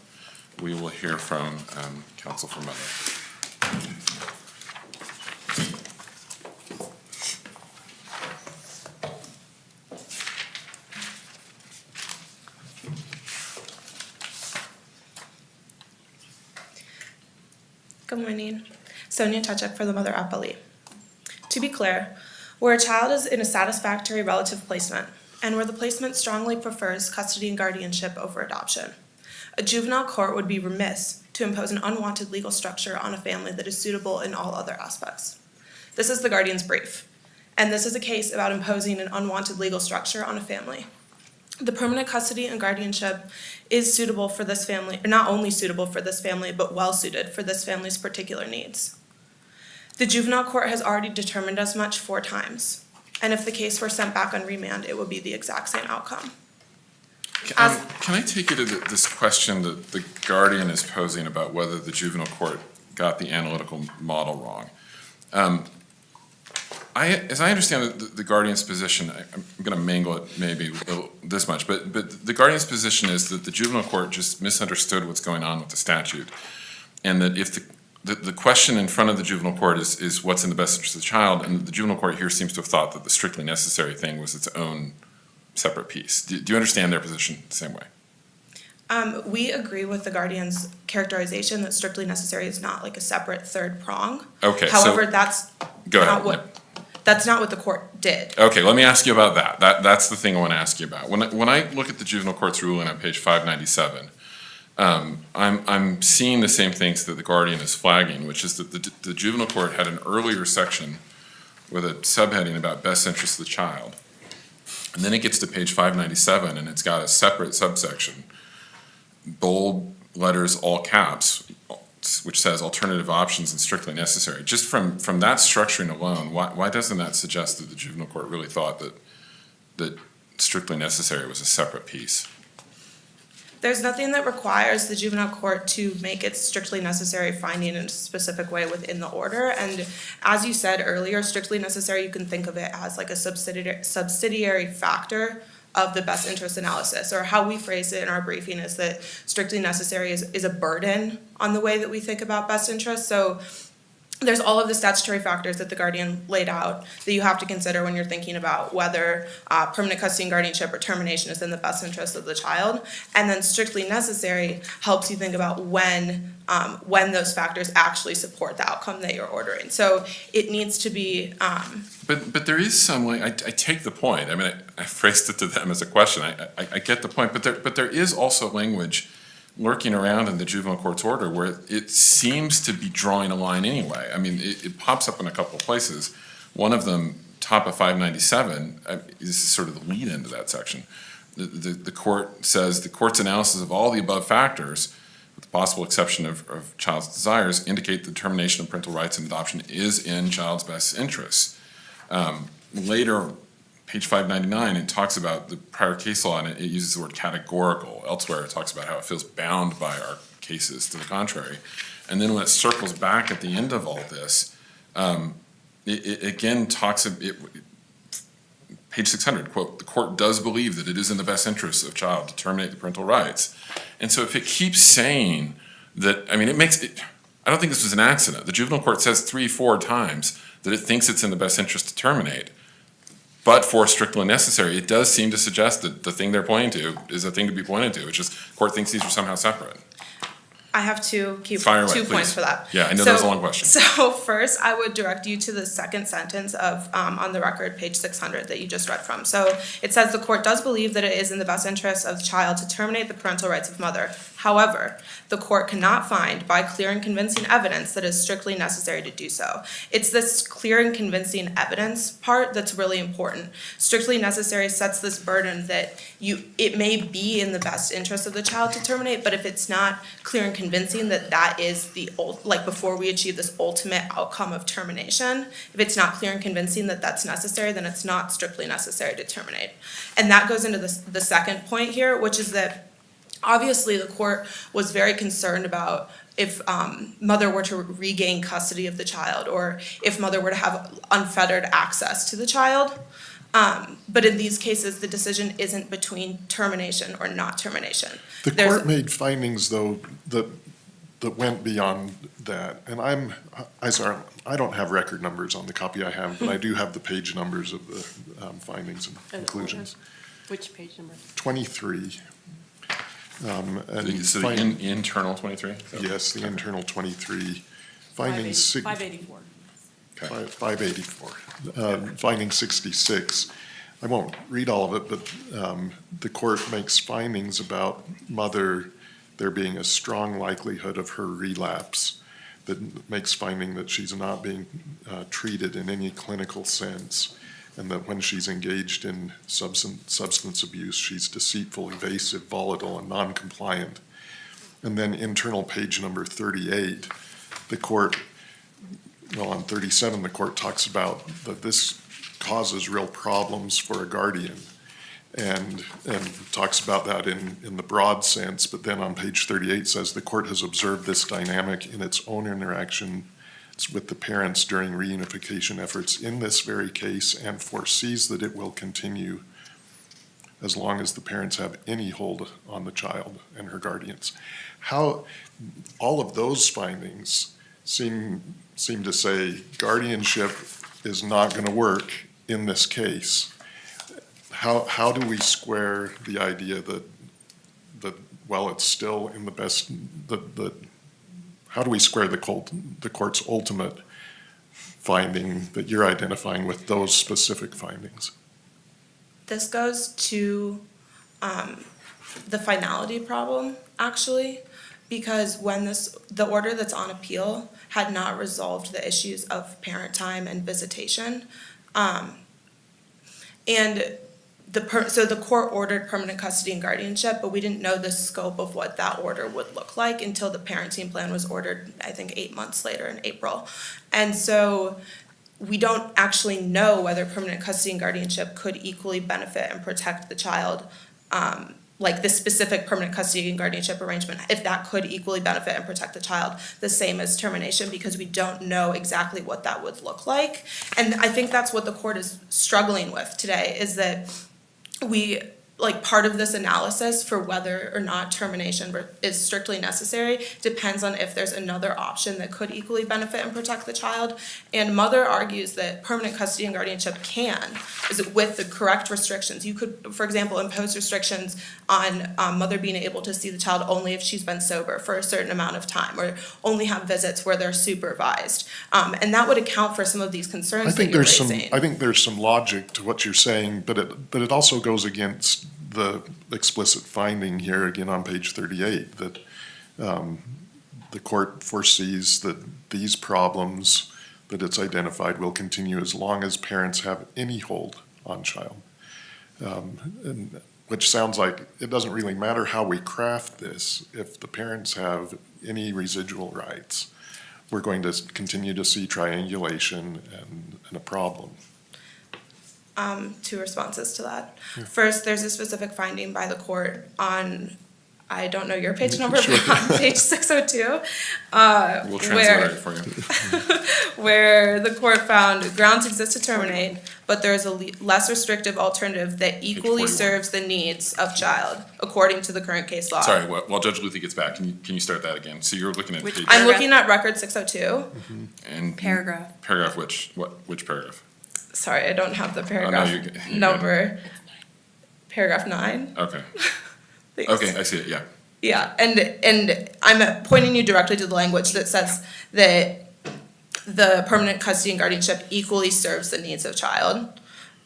We will hear from counsel for Mother. Good morning. Sonia Chechuk for the mother appellee. To be clear, where a child is in a satisfactory relative placement, and where the placement strongly prefers custody and guardianship over adoption, a juvenile court would be remiss to impose an unwanted legal structure on a family that is suitable in all other aspects. This is the guardian's brief, and this is a case about imposing an unwanted legal structure on a family. The permanent custody and guardianship is suitable for this family, or not only suitable for this family, but well suited for this family's particular needs. The juvenile court has already determined as much 4 times, and if the case were sent back on remand, it would be the exact same outcome. Can I take you to this question that the Guardian is posing about whether the juvenile court got the analytical model wrong? As I understand the Guardian's position, I'm going to mangle it maybe. this much, but the guardian's position is that the juvenile court just misunderstood what's going on with the statute. And that if the question in front of the juvenile court is what's in the best interest of the child, and the juvenile court here seems to have thought that the strictly necessary thing was its own separate piece. Do you understand their position the same way? We agree with the guardian's characterization that strictly necessary is not like a separate third prong. Okay, so. However, that's Go not ahead. that's not what the court did. Okay, let me ask you about that. That's the thing I want to ask you about. When I look at the juvenile court's ruling on page 597, I'm seeing the same things that the guardian is flagging, which is that the juvenile court had an earlier section with a subheading about best interest of the child. And then it gets to page 597 and it's got a separate subsection, bold letters, all caps, which says alternative options and strictly necessary. Just from that structuring alone, why doesn't that suggest that the juvenile court really thought that strictly necessary was a separate piece? There's nothing that requires the juvenile court to make its strictly necessary finding in a specific way within the order. And as you said earlier, strictly necessary, you can think of it as like a subsidiary factor of the best interest analysis, or how we phrase it in our briefing is that strictly necessary is a burden on the way that we think about best interest. So there's all of the statutory factors that the guardian laid out that you have to consider when you're thinking about whether permanent custody and guardianship or termination is in the best interest of the child. And then strictly necessary helps you think about when those factors actually support the outcome that you're ordering. So it needs to be. But there is some way, I take the point. I mean, I phrased it to them as a question. I get the point, but there is also language lurking around in the juvenile court's order where it seems to be drawing a line anyway. I mean, it pops up in a couple of places. One of them, top of 597, is sort of the lead into that section. The court says the court's analysis of all the above factors, with the possible exception of child's desires, indicate the determination of parental rights and adoption is in child's best interests. Later, page 599, it talks about the prior case law, and it uses the word categorical. Elsewhere, it talks about how it feels bound by our cases to the contrary. And then when it circles back at the end of all this, it again talks, page 600, quote, the court does believe that it is in the best interest of child to terminate the parental rights. And so if it keeps saying that, I mean, it makes it, I don't think this was an accident. The juvenile court says 3-4 times that it thinks it's in the best interest to terminate. But for strictly necessary, it does seem to suggest that the thing they're pointing to is a thing to be pointed to, which is court thinks these are somehow separate. I have two Fire away, points please. for that. Yeah, I know that was a long question. So first, I would direct you to the second sentence of, on the record, page 600 that you just read from. So it says the court does believe that it is in the best interest of the child to terminate the parental rights of mother. However, the court cannot find by clear and convincing evidence that it is strictly necessary to do so. It's this clear and convincing evidence part that's really important. Strictly necessary sets this burden that it may be in the best interest of the child to terminate, but if it's not clear and convincing that is like before we achieve this ultimate outcome of termination, if it's not clear and convincing that that's necessary, then it's not strictly necessary to terminate. And that goes into the second point here, which is that obviously the court was very concerned about if mother were to regain custody of the child or if mother were to have unfettered access to the child. But in these cases, the decision isn't between termination or not termination. The court made findings, though, that went beyond that. And I don't have record numbers on the copy I have, but I do have the page numbers of the findings and conclusions. Which page number? 23. So the internal 23? Yes, the internal 23. Findings 584. 584. Finding 66. I won't read all of it, but the court makes findings about mother, there being a strong likelihood of her relapse, that makes finding that she's not being treated in any clinical sense, and that when she's engaged in substance abuse, she's deceitful, evasive, volatile, and non-compliant. And then internal page number 38, the court, well, on 37, the court talks about that this causes real problems for a guardian, and talks about that in the broad sense, but then on page 38 says the court has observed this dynamic in its own interaction with the parents during reunification efforts in this very case and foresees that it will continue. as long as the parents have any hold on the child and her guardians. How, all of those findings seem to say guardianship is not gonna work in this case. How do we square the idea that, well, it's still in the best, how do we square the court's ultimate finding that you're identifying with those specific findings? This goes to the finality problem, actually, because when the order that's on appeal had not resolved the issues of parent time and visitation. And so the court ordered permanent custody and guardianship, but we didn't know the scope of what that order would look like until the parenting plan was ordered, I think, 8 months later in April. And so we don't actually know whether permanent custody and guardianship could equally benefit and protect the child, like the specific permanent custody and guardianship arrangement, if that could equally benefit and protect the child, the same as termination, because we don't know exactly what that would look like. And I think that's what the court is struggling with today, is that we, like, part of this analysis for whether or not termination is strictly necessary depends on if there's another option that could equally benefit and protect the child. And Mother argues that permanent custody and guardianship is with the correct restrictions. You could, for example, impose restrictions on mother being able to see the child only if she's been sober for a certain amount of time, or only have visits where they're supervised. And that would account for some of these concerns that you're raising. I think there's some logic to what you're saying, but it also goes against the explicit finding here, again on page 38, that the court foresees that these problems that it's identified will continue as long as parents have any hold on child. And which sounds like it doesn't really matter how we craft this. If the parents have any residual rights, we're going to continue to see triangulation and a problem. Two responses to that. First, there's a specific finding by the court on, I don't know your page number, but on page 602. We'll translate it for you. Where the court found grounds exist to terminate, but there is a less restrictive alternative that equally 41. serves the needs of child, according to the current case law. Sorry, while Judge Luthi gets back, can you start that again? So you're looking at Which page, I'm looking at record 602. and Paragraph. which paragraph? Sorry, I don't have the Oh, no, paragraph you're good. number. Paragraph 9. Okay, Thanks. okay, I see it, yeah. Yeah, and I'm pointing you directly to the language that says that the permanent custody and guardianship equally serves the needs of child.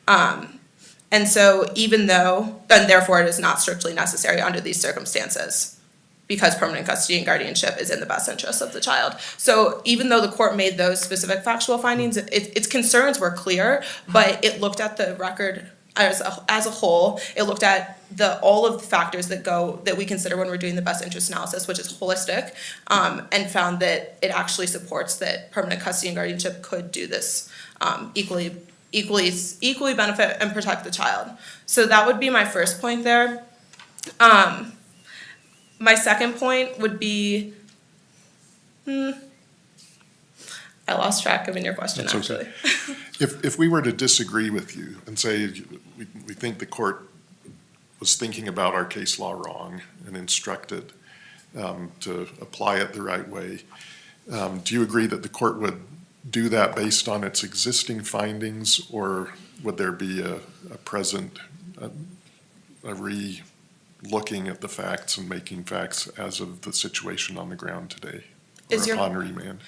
And so even though, and therefore it is not strictly necessary under these circumstances, because permanent custody and guardianship is in the best interest of the child. So even though the court made those specific factual findings, its concerns were clear, but it looked at the record as a whole. It looked at all of the factors that we consider when we're doing the best interest analysis, which is holistic, and found that it actually supports that permanent custody and guardianship could do this equally benefit and protect the child. So that would be my first point there. My second point would be, I lost track of in your question, That's actually. okay. If we were to disagree with you and say we think the court was thinking about our case law wrong and instructed to apply it the right way, do you agree that the court would do that based on its existing findings, or would there be a re-looking at the facts and making facts as of the situation on the ground today, or upon remand?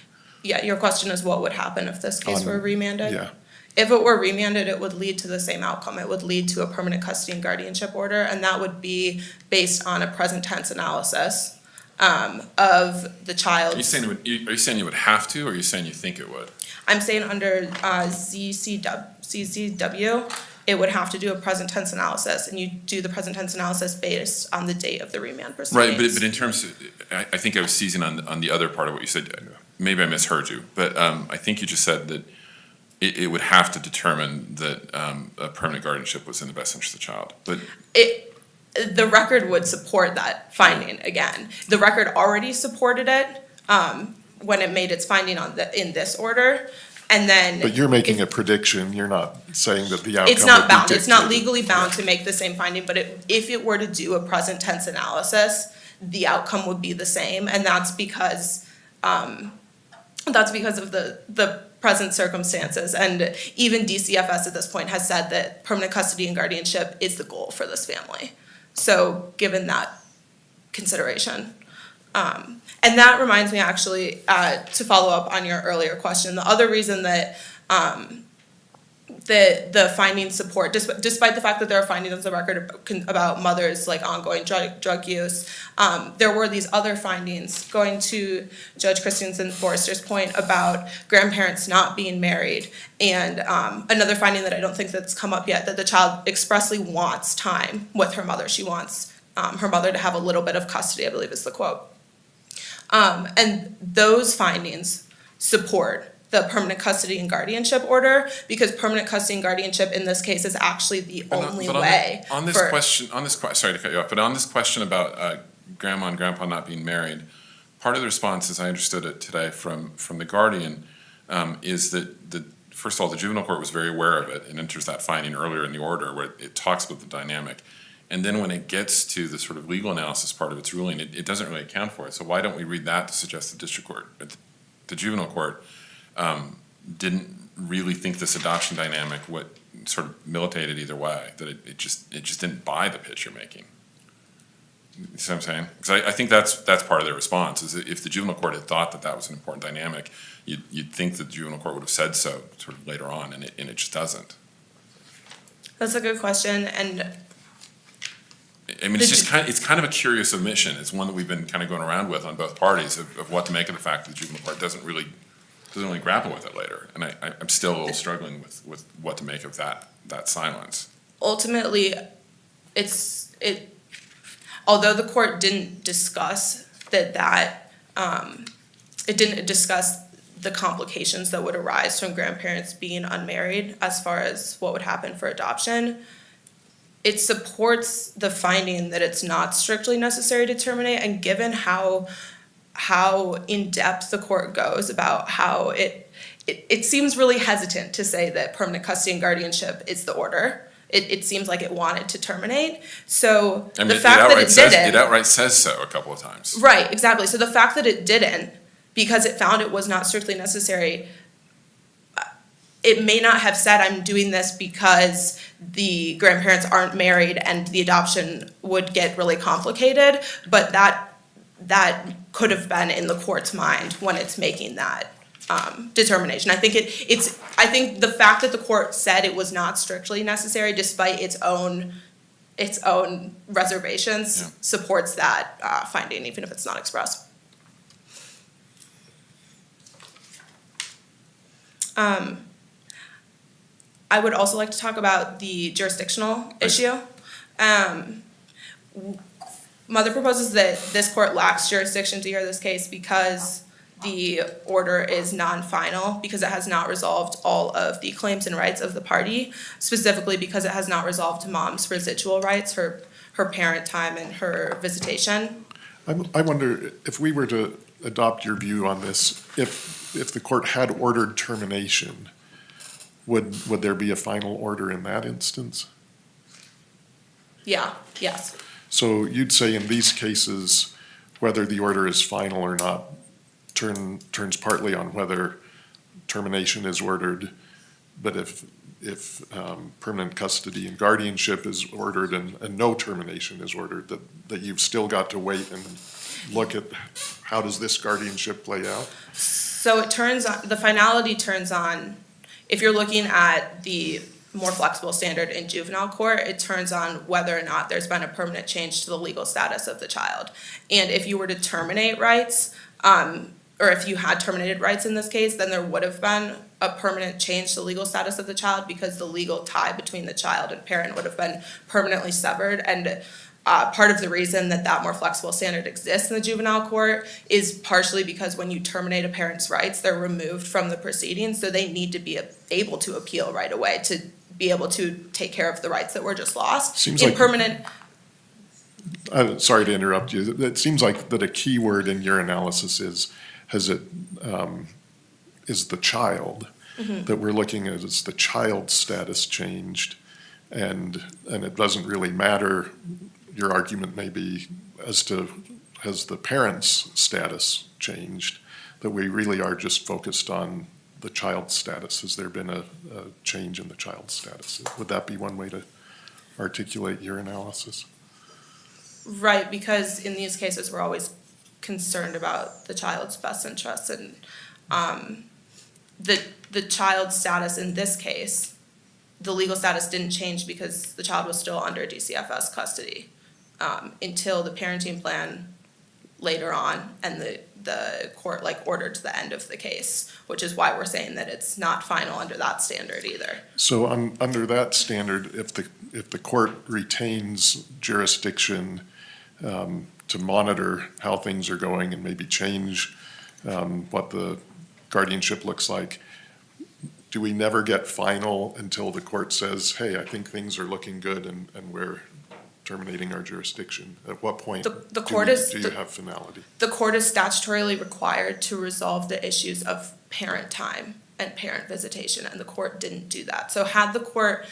Yeah, your question is what would happen if this case were remanded? Yeah. If it were remanded, it would lead to the same outcome. It would lead to a permanent custody and guardianship order, and that would be based on a present tense analysis of the child's. Are you saying you would have to, or are you saying you think it would? I'm saying under CCW, it would have to do a present tense analysis, and you do the present tense analysis based on the date of the remand proceedings. Right, but in terms of, I think I was seizing on the other part of what you said. Maybe I misheard you, but I think you just said that it would have to determine that a permanent guardianship was in the best interest of the child. But The record would support that finding again. The record already supported it when it made its finding in this order. And then. But you're making if- a prediction, you're not saying that the outcome It's not would be bound, it's not dictated. legally bound to make the same finding, but if it were to do a present tense analysis, the outcome would be the same, and that's because of the present circumstances. And even DCFS at this point has said that permanent custody and guardianship is the goal for this family. So, given that consideration. And that reminds me actually, to follow up on your earlier question, the other reason that the findings support, despite the fact that there are findings on the record about mothers' like ongoing drug use, there were these other findings going to Judge Christensen Forrester's point about grandparents not being married, and another finding that I don't think that's come up yet, that the child expressly wants time with her mother. She wants her mother to have a little bit of custody, I believe is the quote. And those findings support the permanent custody and guardianship order, because permanent custody and guardianship in this case is actually the only But way. on this question, sorry to cut you off, but on this question about grandma and grandpa not being married, part of the response, as I understood it today from the Guardian, is that first of all, the juvenile court was very aware of it and enters that finding earlier in the order where it talks about the dynamic. And then when it gets to the sort of legal analysis part of its ruling, it doesn't really account for it. So why don't we read that to suggest the district court, the juvenile court, didn't really think this adoption dynamic what sort of militated either way, that it just didn't buy the pitch you're making. You see what I'm saying? Because I think that's part of their response, is that if the juvenile court had thought that that was an important dynamic, you'd think that the juvenile court would have said so sort of later on, and it just doesn't. That's a good question, and I mean, it's kind of a curious omission. It's one that we've been kind of going around with on both parties of what to make of the fact that the juvenile court doesn't really grapple with it later. And I'm still a little struggling with what to make of that silence. ultimately, although the court didn't discuss it didn't discuss the complications that would arise from grandparents being unmarried as far as what would happen for adoption, it supports the finding that it's not strictly necessary to terminate, and given how in-depth the court goes about how it seems really hesitant to say that permanent custody and guardianship is the order. It seems like it wanted to terminate. So I mean, the fact that it didn't. It outright says so a couple of times. Right, exactly. So the fact that it didn't, because it found it was not strictly necessary, it may not have said, I'm doing this because the grandparents aren't married and the adoption would get really complicated, but that could have been in the court's mind when it's making that determination. I think I think the fact that the court said it was not strictly necessary, despite its own reservations, Yeah. supports that finding, even if it's not expressed. I would also like to talk about the jurisdictional issue. Mother proposes that this court lacks jurisdiction to hear this case because the order is non-final, because it has not resolved all of the claims and rights of the party, specifically because it has not resolved mom's residual rights, her parent time and her visitation. I wonder if we were to adopt your view on this, if the court had ordered termination, would there be a final order in that instance? Yeah, yes. So you'd say in these cases, whether the order is final or not turns partly on whether termination is ordered, but if permanent custody and guardianship is ordered and no termination is ordered, that you've still got to wait and look at how does this guardianship play out? So the finality turns on, if you're looking at the more flexible standard in juvenile court, it turns on whether or not there's been a permanent change to the legal status of the child. And if you were to terminate rights, or if you had terminated rights in this case, then there would have been a permanent change to the legal status of the child, because the legal tie between the child and parent would have been permanently severed. And part of the reason that more flexible standard exists in the juvenile court is partially because when you terminate a parent's rights, they're removed from the proceedings, so they need to be able to appeal right away to be able to take care of the rights that were just lost. Seems In like- permanent, Sorry to interrupt you. It seems like that a key word in your analysis is the child. that we're looking at is the child's status changed, and it doesn't really matter, your argument may be as to, has the parent's status changed, that we really are just focused on the child's status. Has there been a change in the child's status? Would that be one way to articulate your analysis? Right, because in these cases, we're always concerned about the child's best interests, and the child's status in this case, the legal status didn't change because the child was still under DCFS custody until the parenting plan later on, and the court ordered the end of the case, which is why we're saying that it's not final under that standard either. So under that standard, if the court retains jurisdiction to monitor how things are going and maybe change what the guardianship looks like, do we never get final until the court says, hey, I think things are looking good and we're terminating our jurisdiction? At what point do you have finality? The court is statutorily required to resolve the issues of parent time and parent visitation, and the court didn't do that. So had the court,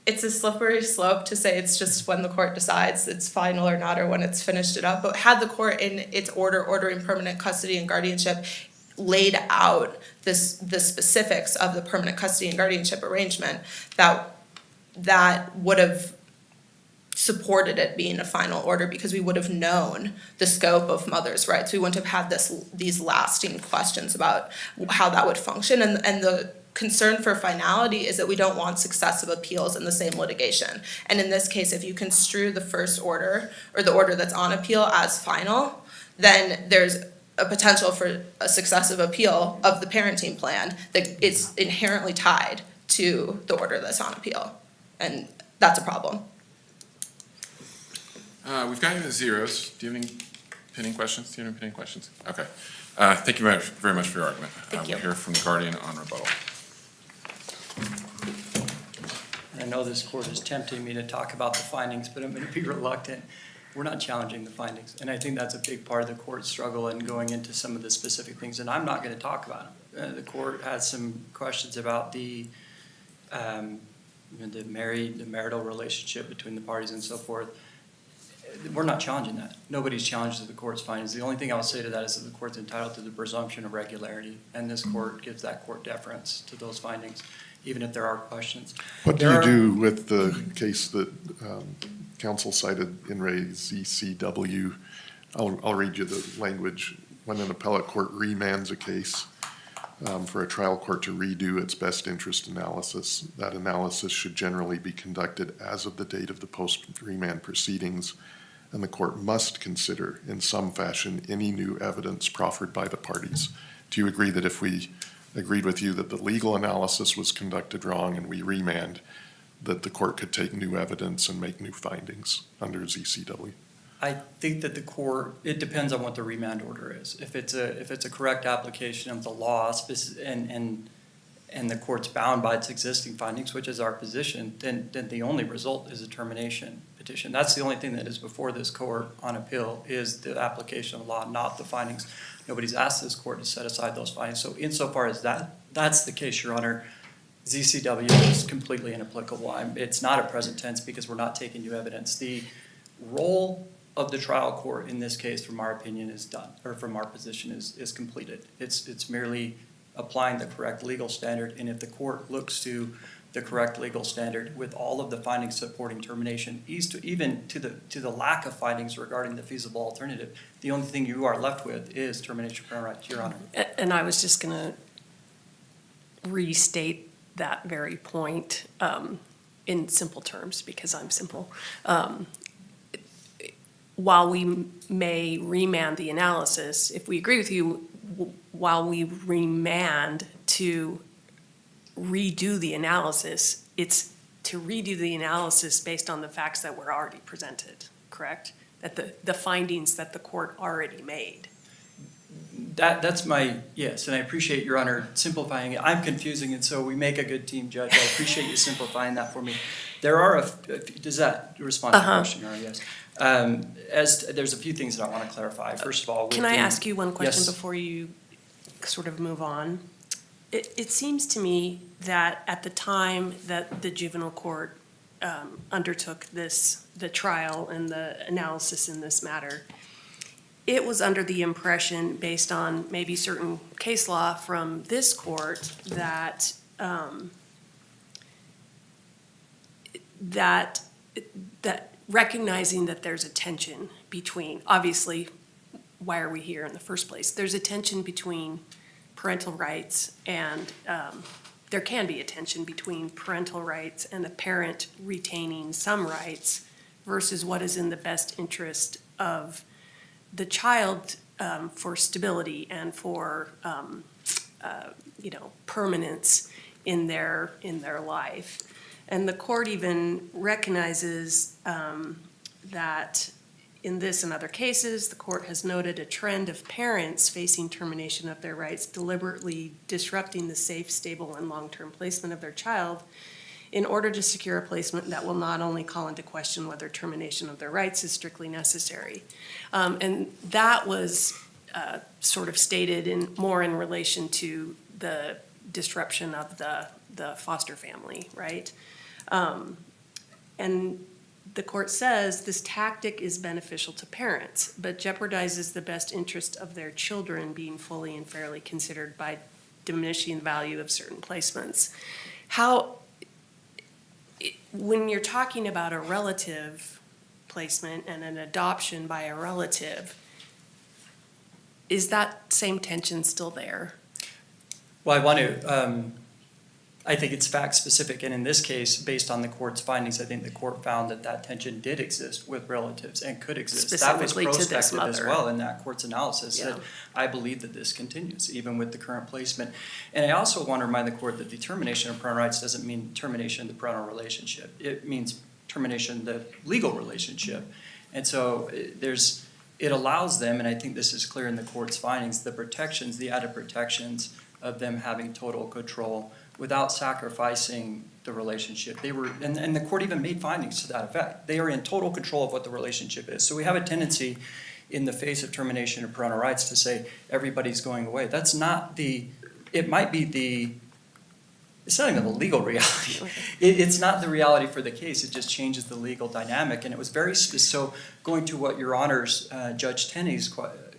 it's a slippery slope to say it's just when the court decides it's final or not, or when it's finished it up, but had the court in its order ordering permanent custody and guardianship laid out the specifics of the permanent custody and guardianship arrangement, that would have supported it being a final order, because we would have known the scope of mother's rights. We wouldn't have had these lasting questions about how that would function. And the concern for finality is that we don't want successive appeals in the same litigation. And in this case, if you construe the first order or the order that's on appeal as final, then there's a potential for a successive appeal of the parenting plan that is inherently tied to the order that's on appeal. And that's a problem. We've got you at zeros. Do you have any pending questions? Okay. Thank you very much for your argument. Thank you. We'll hear from the Guardian on rebuttal. I know this court is tempting me to talk about the findings, but I'm going to be reluctant. We're not challenging the findings, and I think that's a big part of the court's struggle in going into some of the specific things, and I'm not going to talk about them. The court has some questions about the marital relationship between the parties and so forth. We're not challenging that. Nobody's challenged the court's findings. The only thing I'll say to that is that the court's entitled to the presumption of regularity, and this court gives that court deference to those findings, even if there are questions. What do you do with the case that counsel cited in Re ZCW? I'll read you the language. When an appellate court remands a case for a trial court to redo its best interest analysis, that analysis should generally be conducted as of the date of the post-remand proceedings, and the court must consider in some fashion any new evidence proffered by the parties. Do you agree that if we agreed with you that the legal analysis was conducted wrong and we remand, that the court could take new evidence and make new findings under ZCW? I think that the court, it depends on what the remand order is. If it's a correct application of the law and the court's bound by its existing findings, which is our position, then the only result is a termination petition. That's the only thing that is before this court on appeal, is the application of the law, not the findings. Nobody's asked this court to set aside those findings. So insofar as that's the case, Your Honor, ZCW is completely inapplicable. It's not a present tense because we're not taking new evidence. The role of the trial court in this case, from our opinion, is done, or from our position is completed. It's merely applying the correct legal standard, and if the court looks to the correct legal standard with all of the findings supporting termination, even to the lack of findings regarding the feasible alternative, the only thing you are left with is termination of parental rights, Your Honor. And I was just going to restate that very point in simple terms, because I'm simple. While we may remand the analysis, if we agree with you, while we remand to redo the analysis, it's to redo the analysis based on the facts that were already presented, correct? That the findings that the court already made. That's yes, and I appreciate Your Honor simplifying it. I'm confusing it, so we make a good team, Judge. I appreciate you simplifying that for me. There are does that respond to the question, Your Honor? Yes. There's a few things that I want to clarify. First of all, Can I ask you one question Yes. before you sort of move on. It seems to me that at the time that the juvenile court undertook the trial and the analysis in this matter, it was under the impression, based on maybe certain case law from this court, that that recognizing that there's a tension between, obviously, why are we here in the first place? There's a tension between parental rights and there can be a tension between parental rights and a parent retaining some rights versus what is in the best interest of the child for stability and for permanence in their life. And the court even recognizes that in this and other cases, the court has noted a trend of parents facing termination of their rights, deliberately disrupting the safe, stable, and long-term placement of their child in order to secure a placement that will not only call into question whether termination of their rights is strictly necessary. And that was sort of stated more in relation to the disruption of the foster family, right? And the court says this tactic is beneficial to parents, but jeopardizes the best interest of their children being fully and fairly considered by diminishing the value of certain placements. When you're talking about a relative placement and an adoption by a relative, is that same tension still there? Well, I think it's fact specific, and in this case, based on the court's findings, I think the court found that tension did exist with relatives and could exist. Specifically to this That was prospective as mother. well in that court's analysis, that Yeah. I believe that this continues, even with the current placement. And I also want to remind the court that the termination of parental rights doesn't mean termination of the parental relationship. It means termination of the legal relationship. And so it allows them, and I think this is clear in the court's findings, the protections, the added protections of them having total control without sacrificing the relationship. And the court even made findings to that effect. They are in total control of what the relationship is. So we have a tendency in the face of termination of parental rights to say everybody's going away. That's not it's not even the legal reality. It's not the reality for the case. It just changes the legal dynamic. And it was very so going to what Your Honor's, Judge Tenney's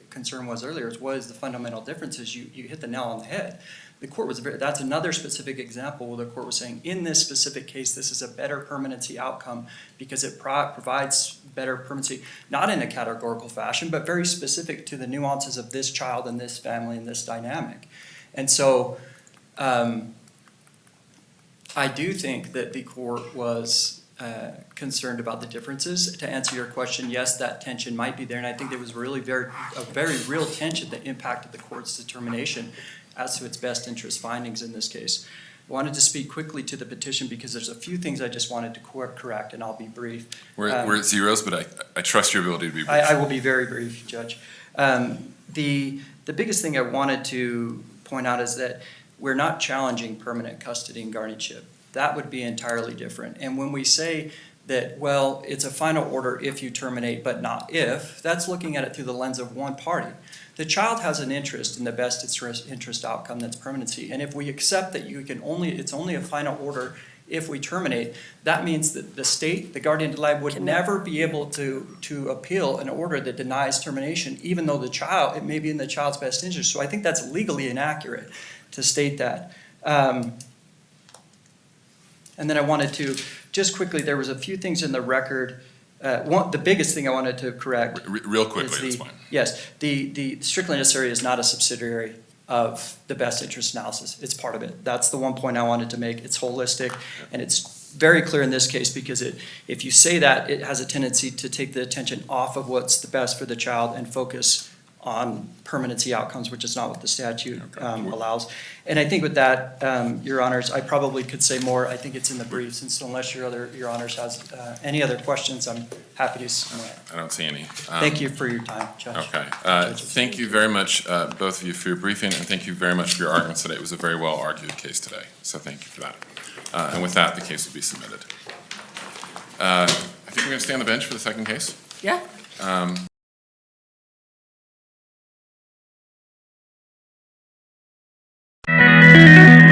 concern was earlier, is what is the fundamental differences? You hit the nail on the head. The court that's another specific example where the court was saying, in this specific case, this is a better permanency outcome because it provides better permanency, not in a categorical fashion, but very specific to the nuances of this child and this family and this dynamic. And so I do think that the court was concerned about the differences. To answer your question, yes, that tension might be there, and I think there was really a very real tension that impacted the court's determination as to its best interest findings in this case. I wanted to speak quickly to the petition because there's a few things I just wanted to correct, and I'll be brief. We're at zeros, but I trust your ability to be brief. I will be very brief, Judge. The biggest thing I wanted to point out is that we're not challenging permanent custody and guardianship. That would be entirely different. And when we say that, well, it's a final order if you terminate, but not if, that's looking at it through the lens of one party. The child has an interest in the best interest outcome, that's permanency. And if we accept that it's only a final order if we terminate, that means that the state, the guardian ad litem, would never be able to appeal an order that denies termination, even though it may be in the child's best interest. So I think that's legally inaccurate to state that. And then I wanted to, just quickly, there was a few things in the record. The biggest thing I wanted to correct. Real quickly, that's fine. Yes, the strictly necessary is not a subsidiary of the best interest analysis. It's part of it. That's the one point I wanted to make. It's holistic, and it's very clear in this case because if you say that, it has a tendency to take the attention off of what's the best for the child and focus on permanency outcomes, which is not what the statute allows. And I think with that, Your Honors, I probably could say more. I think it's in the briefs, and so unless Your Honors has any other questions, I'm happy to. I don't see any. Thank you for your time, Judge. Okay. Thank you very much, both of you, for your briefing, and thank you very much for your arguments today. It was a very well-argued case today, so thank you for that. And with that, the case will be submitted. I think we're going to stay on the bench for the second case. Yeah. you.